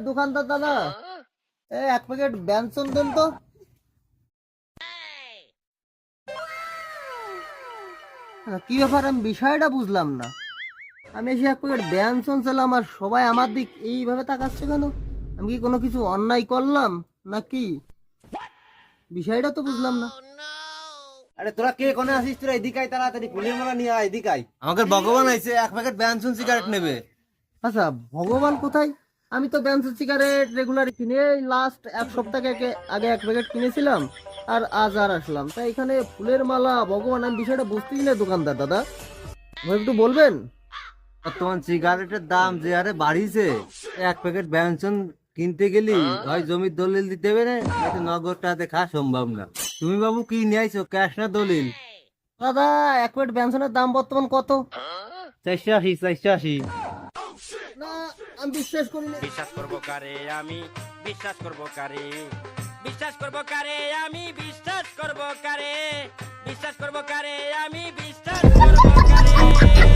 দোকানদার দাদা, এক প্যাকেট ব্যঞ্জন দেন তো। কি ব্যাপার, আমি বিষয়টা বুঝলাম না। আমি এসে এক প্যাকেট ব্যঞ্জন চাইলাম আর সবাই আমার দিক এইভাবে তাকাচ্ছে কেন? আমি কি কোনো কিছু অন্যায় করলাম নাকি? বিষয়টা তো বুঝলাম না। আরে তোরা কে কোনে আসিস? তোরা এদিকে আয়, তাড়াতাড়ি ফুলের মালা নিয়ে আয়, এদিকে আয়। আমাদের ভগবান আইছে, এক প্যাকেট ব্যঞ্জন সিগারেট নেবে। আচ্ছা, ভগবান কোথায়? আমি তো ব্যঞ্জন সিগারেট রেগুলার কিনে লাস্ট এক সপ্তাহ আগে এক প্যাকেট কিনেছিলাম, আর আজ আর আসলাম। তাই এখানে ফুলের মালা ভগবান, আমি বিষয়টা বুঝতেই না। দোকানদার দাদা, আমাকে একটু বলবেন? বর্তমান সিগারেটের দাম যে হারে বাড়িছে, এক প্যাকেট ব্যঞ্জন কিনতে গেলি হয় জমির দলিল দিতে হবে না, নয়তো নগদ টাকাতে খাওয়া সম্ভব না। তুমি বাবু কি নিয়ে আইছো, ক্যাশ না দলিল? দাদা, এক প্যাকেট ব্যঞ্জনের দাম বর্তমান কত? 480, 480। না, আমি বিশ্বাস করি না। বিশ্বাস করবো কারে আমি, বিশ্বাস করবো কারে, বিশ্বাস করবো কারে আমি, বিশ্বাস করবো কারে, বিশ্বাস করবো কারে আমি, বিশ্বাস করবো কারে।